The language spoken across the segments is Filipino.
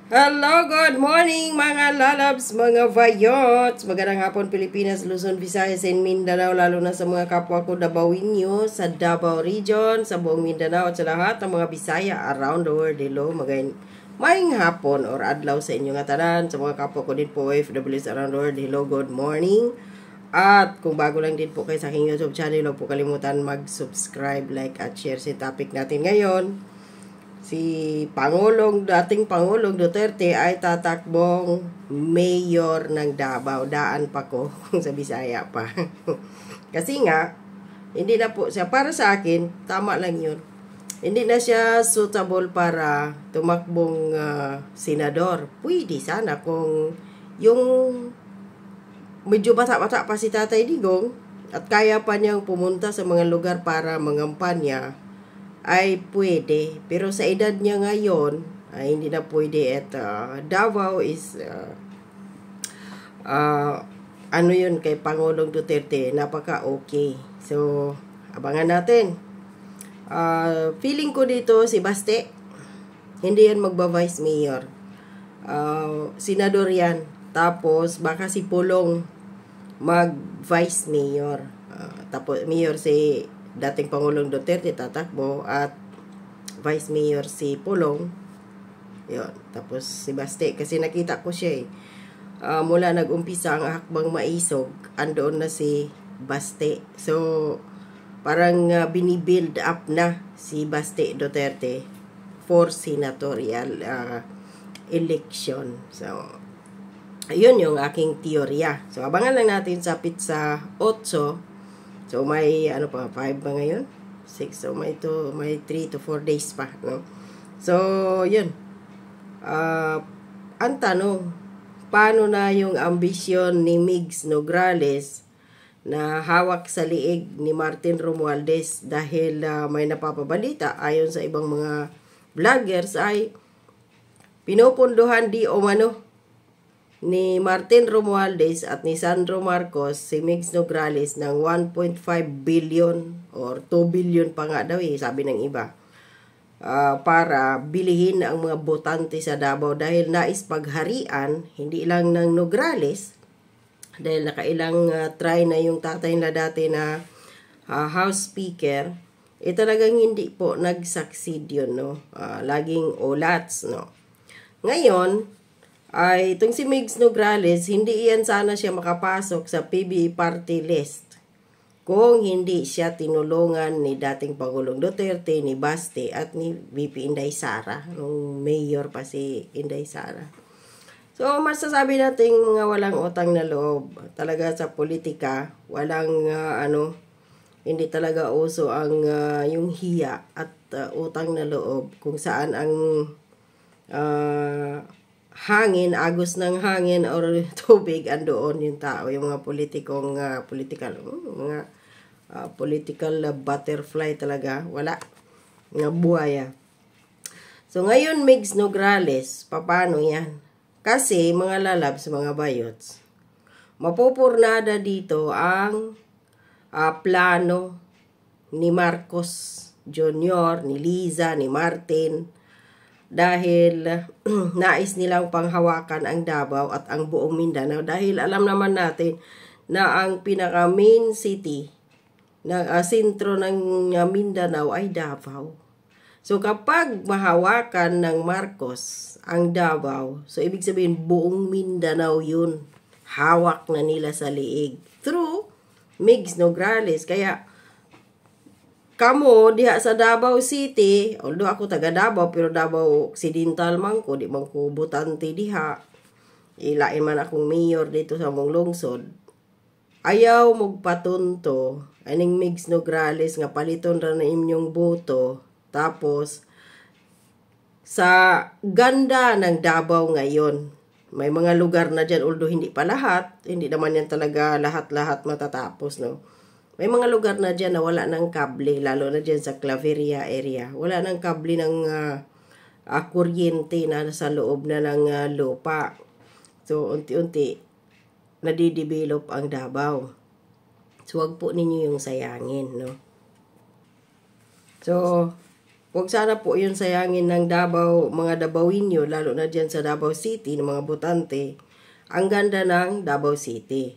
Hello, good morning mga lalabs, mga vayots. Magandang hapon Pilipinas, Luzon, Visayas, and Mindanao. Lalo na sa mga kapwa ko Dabawenyo sa Davao Region, sa buong Mindanao at sa lahat ng mga Bisaya around the world. Hello, maing hapon or adlaw sa inyong atanan. Sa mga kapwa ko din po OFWs around the world. Hello, good morning. At kung bago lang din po kayo sa aking YouTube channel, huwag po kalimutan mag-subscribe, like at share sa topic natin ngayon. Si dating Pangulong Duterte ay tatakbong mayor ng Davao. Daan pa ko kung sa Bisaya pa. Kasi nga, hindi na po siya, para sa akin, tama lang yun. Hindi na siya suitable para tumakbong senador. Pwede sana kung yung medyo bata-bata pa si Tatay Digong at kaya pa niyang pumunta sa mga lugar para mangampanya, ay pwede. Pero sa edad niya ngayon, ay hindi na pwede. At Davao is, ano yun kay Pangulong Duterte, napaka-okay. So, abangan natin. Feeling ko dito si Baste, hindi yan magba-vice mayor. Senador yan. Tapos, baka si Pulong mag-vice mayor. Tapos, mayor si dating Pangulong Duterte tatakbo at Vice Mayor si Pulong. Yun. Tapos si Baste, kasi nakita ko siya mula nag-umpisa ang hakbang maisog, andoon na si Baste. So, parang binibuild up na si Baste Duterte for senatorial election. So, ayun yung aking teorya. So, abangan lang natin sa Pizza 8. So, may, 5 ba ngayon? 6. So, may 3 to 4 days pa, no? So, yun. Ang tanong, paano na yung ambisyon ni Migs Nograles na hawak sa liig ni Martin Romualdez dahil may napapabalita ayon sa ibang mga vloggers ay pinupunduhan di umano ni Martin Romualdez at ni Sandro Marcos si Migs Nograles ng 1.5 billion or 2 billion pa nga daw sabi ng iba, para bilihin ang mga botante sa Davao dahil nais pagharian hindi lang ng Nograles dahil nakailang try na yung tatay na dati na House Speaker, talagang hindi po nag-succeed yun, no? Laging ulats, no? Ngayon ay itong si Migs Nograles, hindi yan sana siya makapasok sa PBB party list kung hindi siya tinulungan ni dating Pangulong Duterte, ni Baste at ni VP Inday Sara, nung mayor pa si Inday Sara. So, masasabi natin mga walang utang na loob talaga sa politika, walang hindi talaga uso ang yung hiya at utang na loob, kung saan ang hangin, agos ng hangin or tubig, andoon yung tao, yung mga politikong political butterfly talaga, wala, mga buhaya. So ngayon Migs Nograles, paano yan? Kasi mga lalabs, mga bayots, mapupurnada dito ang plano ni Marcos Jr., ni Liza, ni Martin, dahil nais nilang panghawakan ang Davao at ang buong Mindanao, dahil alam naman natin na ang pinaka main city ng sentro ng Mindanao ay Davao. So kapag mahawakan ng Marcos ang Davao, so ibig sabihin buong Mindanao yun, hawak na nila sa liig through Migs Nograles. Kaya kamo diha sa Davao City, although ako taga Davao, pero Davao Occidental man ko, di man ko butante diha. Ilain man akong mayor dito sa mong lungsod. Ayaw magpatunto aning Migs Nograles nga paliton ra na imyong boto. Tapos sa ganda ng Davao ngayon, may mga lugar na dyan, although hindi pa lahat, hindi naman yan talaga lahat-lahat matatapos, no? May mga lugar na dyan na wala ng kable, lalo na dyan sa Claveria area. Wala ng kable ng kuryente na sa loob na ng lupa. So, unti-unti, nadidevelop ang Davao. So, wag po ninyo yung sayangin, no? So, Huwag sana po yun sayangin ng Davao, mga Davao-inyo, lalo na dyan sa Davao City, ng mga botante. Ang ganda ng Davao City.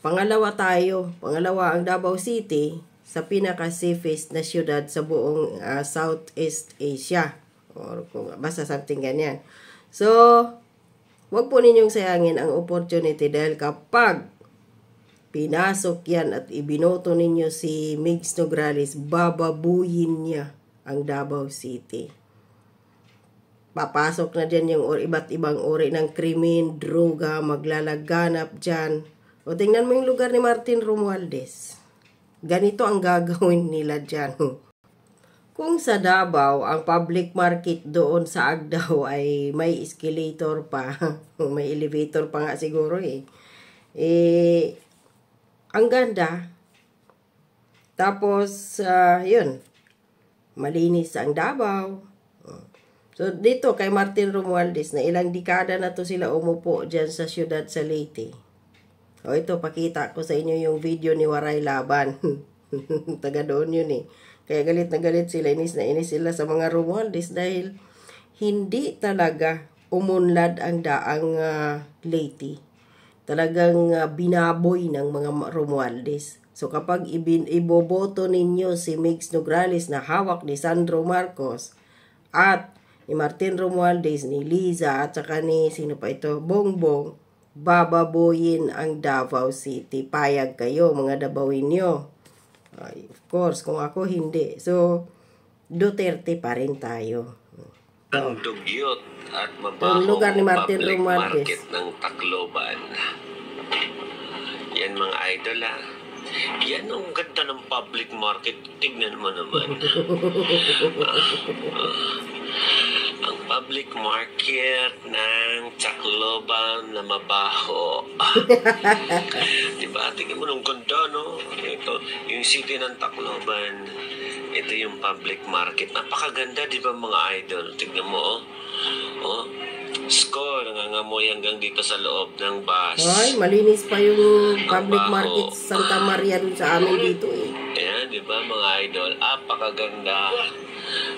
Pangalawa ang Davao City sa pinaka-safest na syudad sa buong Southeast Asia. Or basta something ganyan. So, huwag po ninyong sayangin ang opportunity dahil kapag pinasok yan at ibinoto ninyo si Migs Nograles, bababuyin niya ang Davao City. Papasok na dyan yung iba't ibang uri ng krimen, droga, maglalaganap dyan. O tingnan mo yung lugar ni Martin Romualdez. Ganito ang gagawin nila dyan. Kung sa Davao, ang public market doon sa Agdao ay may escalator pa, may elevator pa nga siguro ang ganda. Tapos, yun, malinis ang Davao. So, dito kay Martin Romualdez, na ilang dekada na to sila umupo dyan sa siyudad sa Leyte. O ito, pakita ko sa inyo yung video ni Waray Laban. Taga doon yun Kaya galit na galit sila, inis na inis sila sa mga Romualdez dahil hindi talaga umunlad ang daang Leyte. Talagang binaboy ng mga Romualdez. So kapag iboboto ninyo si Migs Nograles na hawak ni Sandro Marcos at ni Martin Romualdez, ni Liza at saka ni sino pa ito, Bongbong, bababoyin ang Davao City. Payag kayo mga Davaoinyo. Of course, kung ako hindi. So Duterte pa rin tayo. Ang dugyot at mabahong lugar ni Martin public Romualdez. market ng Tacloban. Yan mga idol Yan ang ganda ng public market. Tignan mo naman. Ang public market ng Tacloban na mabaho. Diba? Tignan mo ng ganda, no? Ito, yung city ng Tacloban. Ito yung public market. Napakaganda, di ba mga idol? Tignan mo, Sko, nangangamoy hanggang dito sa loob ng bus. Ay, malinis pa yung public market Santa Maria dun sa amin dito Ayan, di ba mga idol? Apakaganda,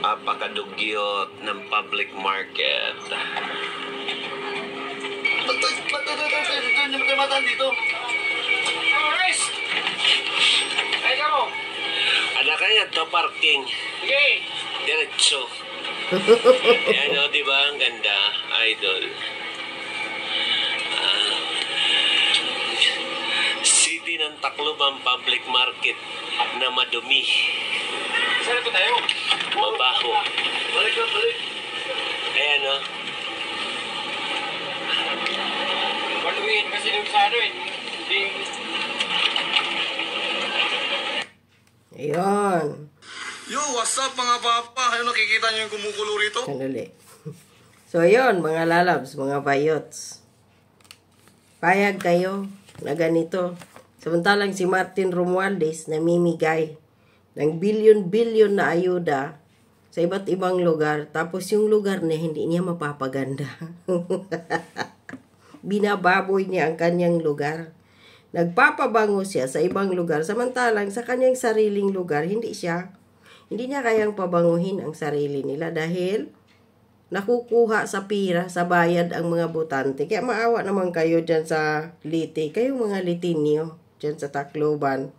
apakadugyot ng public market. Dito. Ada kaya to parking. Okay. Diretso. Ayan di ba? Ang ganda, idol. City ng Tacloban Public Market na madumi. Saan po tayo? Mabaho. Balik. Ayan Baluin kasi yung sa Ayun. Yo, what's up mga papa? Ayun, nakikita niyo yung kumukulo rito? Sandali. So, ayun, mga lalabs, mga bayots. Payag kayo na ganito. Samantalang si Martin Romualdez namimigay ng bilyon-bilyon na ayuda sa iba't ibang lugar. Tapos yung lugar na hindi niya mapapaganda. Binababoy niya ang kanyang lugar. Nagpapabango siya sa ibang lugar. Samantalang sa kanyang sariling lugar, hindi niya kayang pabanguhin ang sarili nila dahil nakukuha sa pira, sa bayad ang mga botante. Kaya maawa naman kayo dyan sa Leyte. Kayong mga Litinyo dyan sa Tacloban.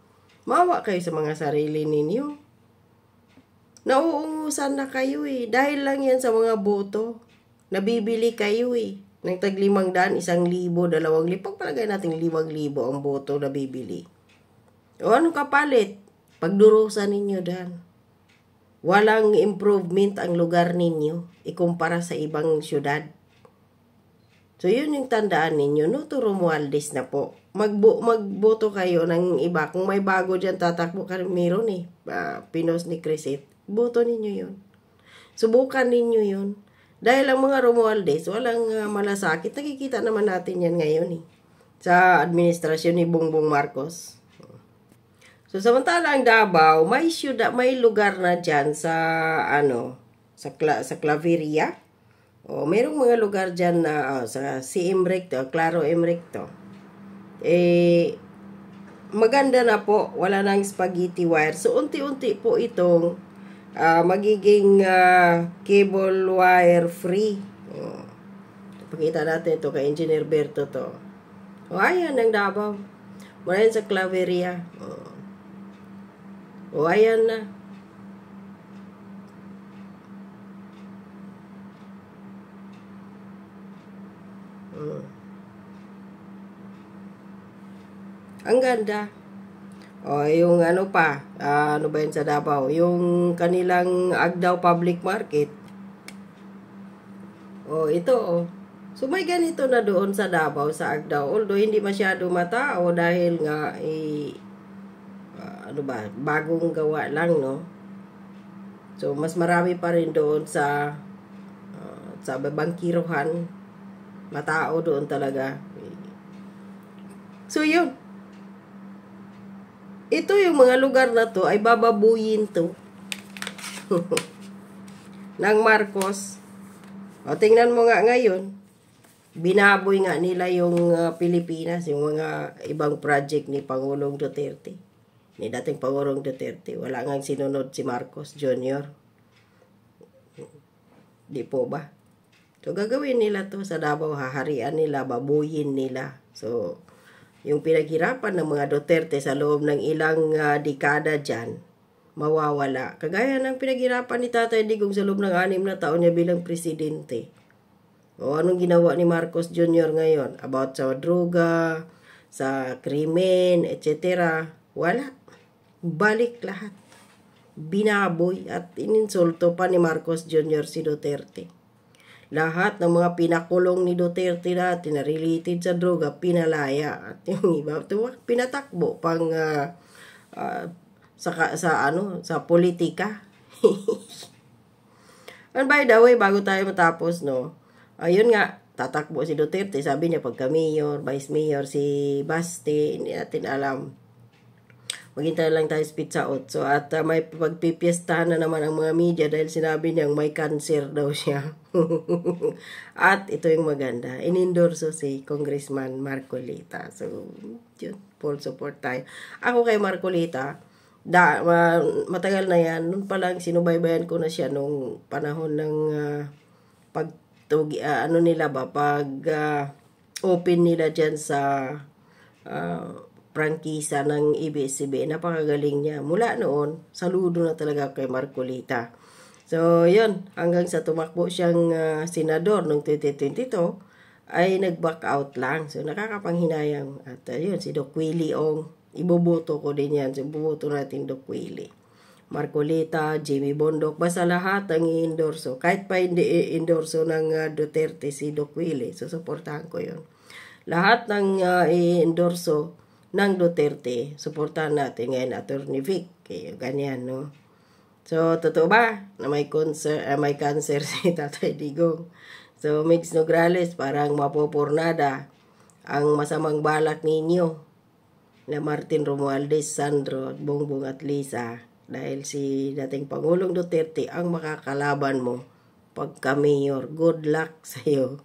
Maawa kayo sa mga sarili ninyo. Nauungusan na kayo Dahil lang yan sa mga boto. Nabibili kayo ng tag 500, 1,000, 2,000. Pagpalagay natin 5,000 ang boto na bibili. O anong kapalit? Pagdurusan ninyo dan. Walang improvement ang lugar ninyo ikumpara sa ibang syudad. So yun yung tandaan ninyo. Noto Romualdez na po. Magboto kayo ng iba. Kung may bago dyan tatakbo ka meron Pinos ni Crisit. Boto ninyo yun. Subukan ninyo yun. Dahil ang mga Romualdez, walang malasakit. Nakikita naman natin yan ngayon sa administrasyon ni Bongbong Marcos. So, samantala ang Davao, may lugar na dyan sa, sa Claveria. Merong mga lugar dyan na, sa CM Recto, Claro M Recto. Maganda na po, wala nang spaghetti wire. So, unti-unti po itong magiging cable wire free. Pakita natin ito kay Engineer Berto to. Ayan ang Davao. Mula yan sa Claveria. Ayan na. Ang ganda. Yung ano pa, ano ba yun sa Davao? Yung kanilang Agdao Public Market. Ito. So may ganito na doon sa Davao, sa Agdao. Although hindi masyado matao dahil nga bagong gawa lang, no? So mas marami pa rin doon sa Bangkirohan. Matao doon talaga. So yun. Ito yung mga lugar na to ay bababuyin to ng Marcos. Tingnan mo nga ngayon, binaboy nga nila yung Pilipinas, yung mga ibang project ni Pangulong Duterte. Ni dating Pangulong Duterte. Wala nga sinunod si Marcos Jr. Di po ba? So gagawin nila to sa Davao, haharian nila, babuyin nila. So yung pinaghirapan ng mga Duterte sa loob ng ilang dekada dyan, mawawala. Kagaya ng pinaghirapan ni Tatay Digong sa loob ng 6 na taon niya bilang presidente. Anong ginawa ni Marcos Jr. ngayon? About sa droga, sa krimen, etc. Wala. Balik lahat. Binaboy at ininsulto pa ni Marcos Jr. si Duterte. Lahat ng mga pinakulong ni Duterte natin na related sa droga, pinalaya. At yung iba, pinatakbo pang sa politika. And by the way, bago tayo matapos, no, ayun nga, tatakbo si Duterte. Sabi niya, pagka mayor, vice mayor, si Baste, hindi natin alam. Maghintay lang tayo sa pizza 8. At may pagpipiestahan na naman ang mga media dahil sinabi niyang may cancer daw siya. At ito yung maganda. Inendorso si Congressman Marcolita. So, yun. Full support tayo. Ako kay Marcolita, matagal na yan. Noon pa lang sinubaybayan ko na siya nung panahon ng open nila dyan sa prangkisa ng ABS-CBN. Napakagaling niya. Mula noon, saludo na talaga kay Marcolita. So, yun. Hanggang sa tumakbo siyang senador noong 2022, ay nag-back out lang. So, nakakapanghinayang. At yun, si Doc Willie Ong. Iboboto ko din yan. So, iboboto natin Doc Willie. Marcolita, Jamie Bondoc, basta lahat ang i-endorso. Kahit pa hindi i-endorso ng Duterte si Doc Willie. So, supportahan ko yun. Lahat ng i-endorso ng Duterte, suportahan natin ngayon, Attorney Vic. Kaya ganyan, no? So, totoo ba na may cancer si Tatay Digong? So, Migs Nograles, parang mapopurnada ang masamang balak ninyo na Martin Romualdez, Sandro, Bongbong at Lisa dahil si dating Pangulong Duterte ang makakalaban mo pagka mayor. Good luck sa'yo.